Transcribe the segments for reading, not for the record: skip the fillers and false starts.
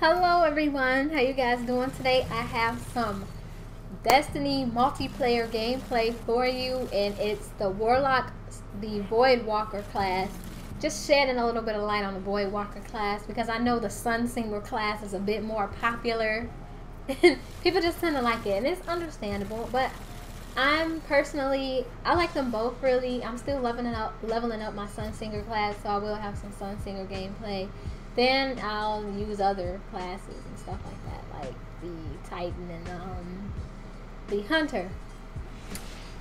Hello everyone, how you guys doing today? I have some Destiny multiplayer gameplay for you, and it's the Warlock, the Void Walker class. Just shedding a little bit of light on the Void Walker class because I know the Sunsinger class is a bit more popular. People just tend to like it, and it's understandable, but I like them both really. I'm still leveling up my Sunsinger class, so I will have some Sunsinger gameplay. Then I'll use other classes and stuff like that, like the Titan and the Hunter.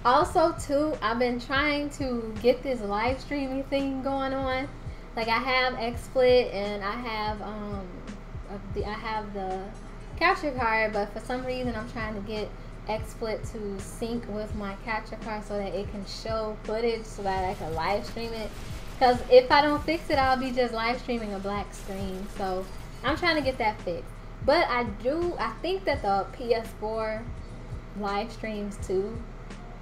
Also, too, I've been trying to get this live streaming thing going on. Like I have XSplit and I have the capture card, but for some reason I'm trying to get XSplit to sync with my capture card so that it can show footage so that I can live stream it. Because if I don't fix it, I'll be just live streaming a black screen. So I'm trying to get that fixed. But I think that the PS4 live streams too.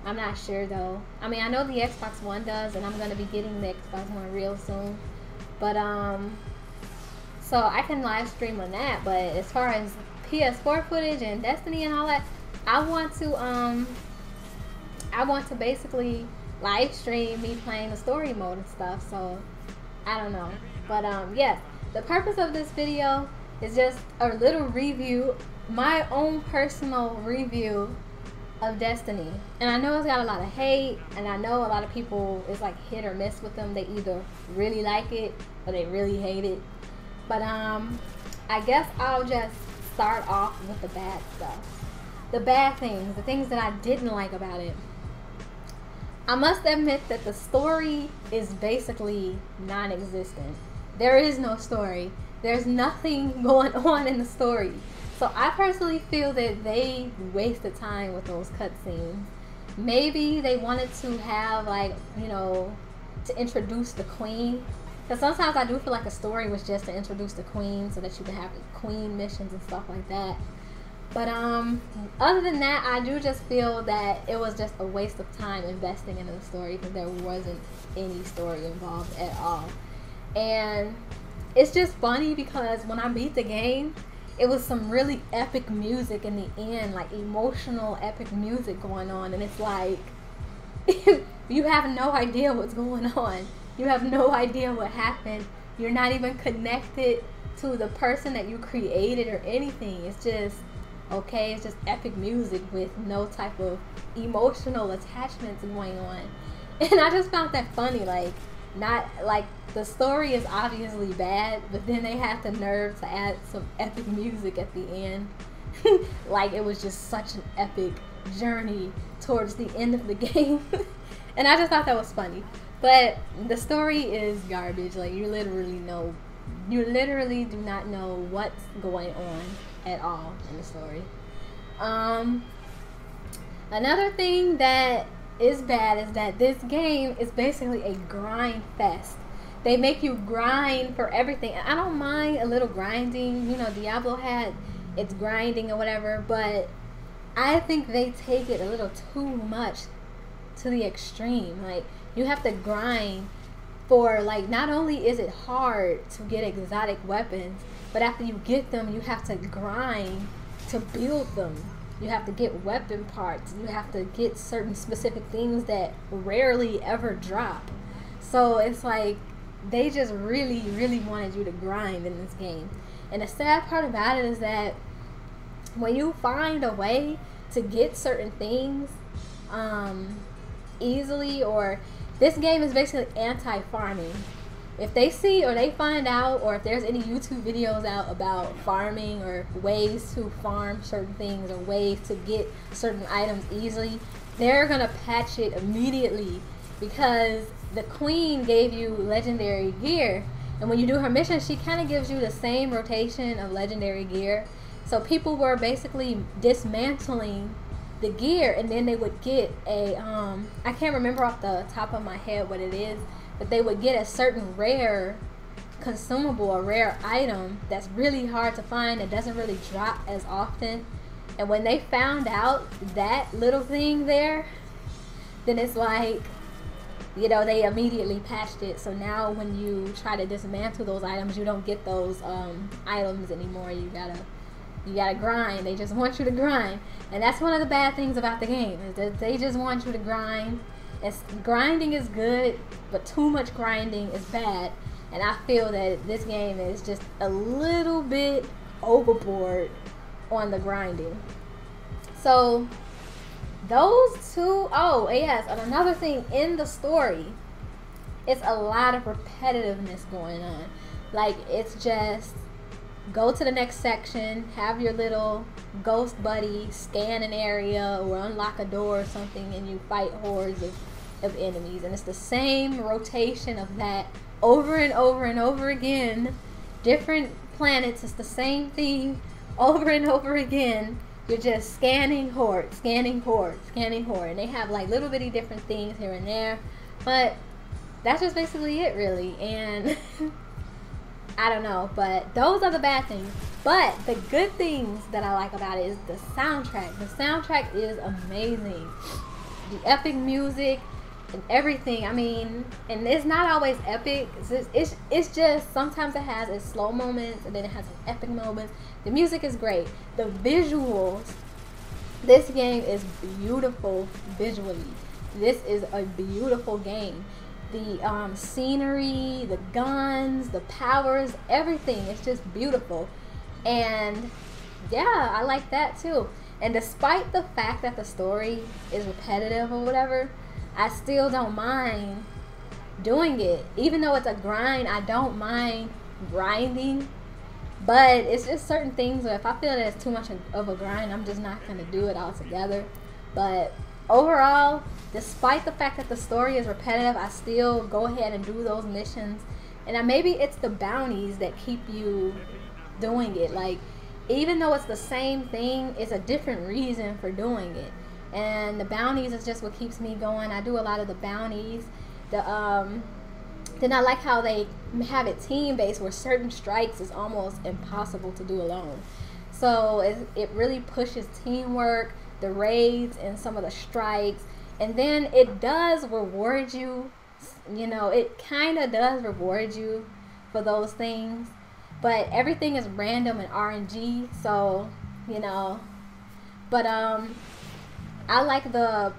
I'm not sure though. I mean, I know the Xbox One does, and I'm going to be getting the Xbox One real soon. But so I can live stream on that. But as far as PS4 footage and Destiny and all that, I want to basically live stream me playing the story mode and stuff, so I don't know. But yes, the purpose of this video is just a little review, my own personal review of Destiny. And I know it's got a lot of hate, and I know a lot of people, it's like hit or miss with them. They either really like it or they really hate it. But I guess I'll just start off with the bad stuff. The bad things, the things that I didn't like about it. I must admit that the story is basically non-existent. There is no story. There's nothing going on in the story. So I personally feel that they wasted time with those cutscenes. Maybe they wanted to have, like, you know, to introduce the queen. Because sometimes I do feel like a story was just to introduce the queen so that you can have queen missions and stuff like that. But other than that, I do just feel that it was just a waste of time investing into the story because there wasn't any story involved at all. And it's just funny because when I beat the game, it was some really epic music in the end, like emotional epic music going on, and it's like you have no idea what's going on. You have no idea what happened. You're not even connected to the person that you created or anything. It's just okay, it's just epic music with no type of emotional attachments going on. And I just found that funny, like, not like the story is obviously bad, but then they had the nerve to add some epic music at the end. Like it was just such an epic journey towards the end of the game. And I just thought that was funny. But the story is garbage. Like you literally do not know what's going on at all in the story. Another thing that is bad is that this game is basically a grind fest. They make you grind for everything. I don't mind a little grinding. You know, Diablo had its grinding or whatever, but I think they take it a little too much to the extreme. Like you have to grind for, like, not only is it hard to get exotic weapons, but after you get them, you have to grind to build them. You have to get weapon parts. You have to get certain specific things that rarely ever drop. So it's like they just really, really wanted you to grind in this game. And the sad part about it is that when you find a way to get certain things easily, or this game is basically anti-farming. If they see or they find out, or if there's any YouTube videos out about farming or ways to farm certain things or ways to get certain items easily, they're going to patch it immediately because the queen gave you legendary gear. And when you do her mission, she kind of gives you the same rotation of legendary gear. So people were basically dismantling the gear, and then they would get a I can't remember off the top of my head what it is, but they would get a certain rare consumable, a rare item that's really hard to find, that doesn't really drop as often. And when they found out that little thing there, then it's like, you know, they immediately patched it. So now when you try to dismantle those items, you don't get those items anymore. You gotta grind. They just want you to grind. And that's one of the bad things about the game, is that they just want you to grind. Grinding is good, but too much grinding is bad. And I feel that this game is just a little bit overboard on the grinding. So those two, oh yes, and another thing in the story, it's a lot of repetitiveness going on. Like, it's just go to the next section, have your little ghost buddy scan an area or unlock a door or something, and you fight hordes of enemies. And it's the same rotation of that over and over and over again. Different planets, it's the same thing over and over again. You're just scanning horde, scanning horde, scanning horde. And they have like little bitty different things here and there. But that's just basically it, really. And I don't know, but those are the bad things. But the good things that I like about it is the soundtrack. The soundtrack is amazing. The epic music and everything. I mean, and it's not always epic. It's just sometimes it has its slow moments and then it has its epic moments. The music is great. The visuals. This game is beautiful visually. This is a beautiful game. The scenery, the guns, the powers, everything. It's just beautiful. And yeah, I like that too. And despite the fact that the story is repetitive or whatever, I still don't mind doing it. Even though it's a grind, I don't mind grinding. But it's just certain things where if I feel that it's too much of a grind, I'm just not going to do it altogether. But overall, despite the fact that the story is repetitive, I still go ahead and do those missions. And maybe it's the bounties that keep you doing it. Like, even though it's the same thing, it's a different reason for doing it. And the bounties is just what keeps me going. I do a lot of the bounties. Then I like how they have it team-based, where certain strikes is almost impossible to do alone. So it really pushes teamwork, the raids, and some of the strikes. And then it does reward you. You know, it kind of does reward you for those things. But everything is random and RNG. So, you know. But, I like the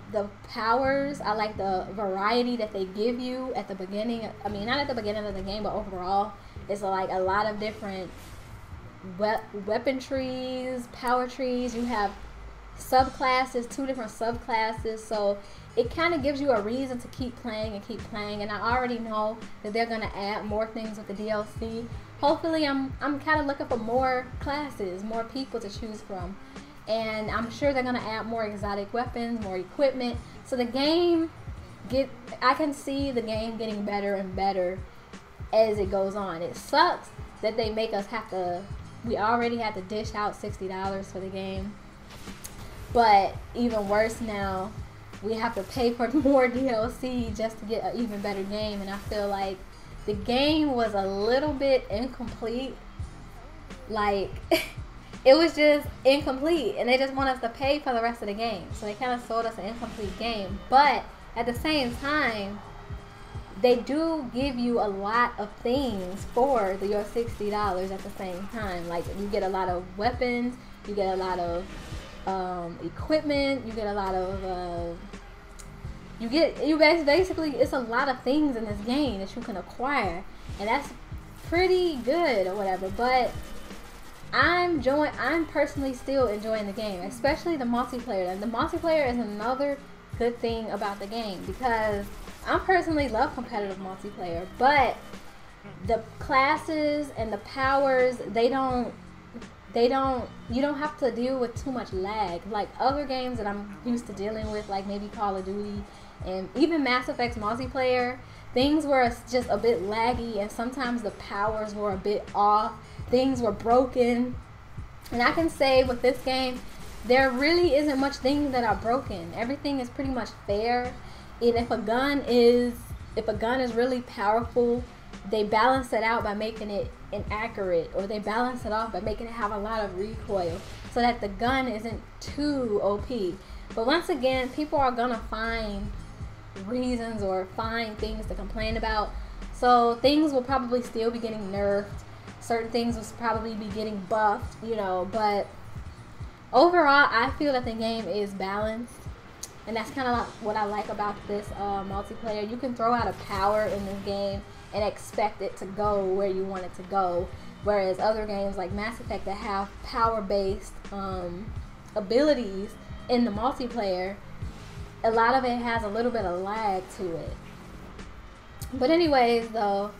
powers. I like the variety that they give you at the beginning. I mean, not at the beginning of the game, but overall, it's like a lot of different weapon trees, power trees. You have subclasses, 2 different subclasses. So it kind of gives you a reason to keep playing and keep playing. And I already know that they're gonna add more things with the DLC. Hopefully, I'm kind of looking for more classes, more people to choose from. And I'm sure they're going to add more exotic weapons, more equipment. So the game, I can see the game getting better and better as it goes on. It sucks that they make us have to, we already had to dish out $60 for the game. But even worse now, we have to pay for more DLC just to get an even better game. And I feel like the game was a little bit incomplete. Like... it was just incomplete, and they just want us to pay for the rest of the game. So they kind of sold us an incomplete game. But at the same time, they do give you a lot of things for your $60 at the same time. Like, you get a lot of weapons, you get a lot of equipment, you get a lot of basically, it's a lot of things in this game that you can acquire, and that's pretty good or whatever. But I'm personally still enjoying the game, especially the multiplayer. And the multiplayer is another good thing about the game, because I personally love competitive multiplayer, but the classes and the powers, you don't have to deal with too much lag like other games that I'm used to dealing with, like maybe Call of Duty and even Mass Effect's multiplayer. Things were just a bit laggy, and sometimes the powers were a bit off. Things were broken. And I can say with this game, there really isn't much things that are broken. Everything is pretty much fair. And if a gun is really powerful, they balance it out by making it inaccurate, or they balance it off by making it have a lot of recoil, so that the gun isn't too OP. But once again, people are gonna find reasons or find things to complain about. So things will probably still be getting nerfed. Certain things will probably be getting buffed, you know, but overall, I feel that the game is balanced. And that's kind of like what I like about this multiplayer. You can throw out a power in this game and expect it to go where you want it to go. Whereas other games like Mass Effect that have power-based abilities in the multiplayer, a lot of it has a little bit of lag to it. But anyways, though,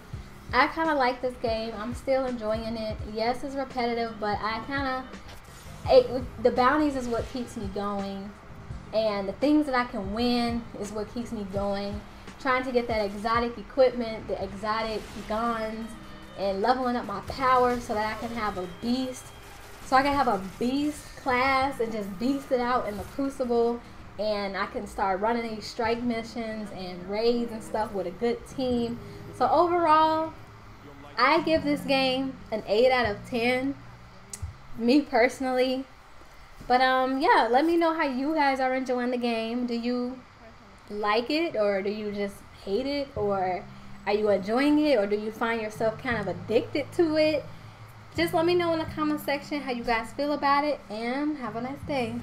I kind of like this game. I'm still enjoying it. Yes, it's repetitive, but I kind of... the bounties is what keeps me going. And the things that I can win is what keeps me going. Trying to get that exotic equipment, the exotic guns, and leveling up my power so that I can have a beast. So I can have a beast class and just beast it out in the Crucible. And I can start running these strike missions and raids and stuff with a good team. So overall, I give this game an 8 out of 10. Me personally. But yeah, let me know how you guys are enjoying the game. Do you like it, or do you just hate it, or are you enjoying it, or do you find yourself kind of addicted to it? Just let me know in the comment section how you guys feel about it, and have a nice day.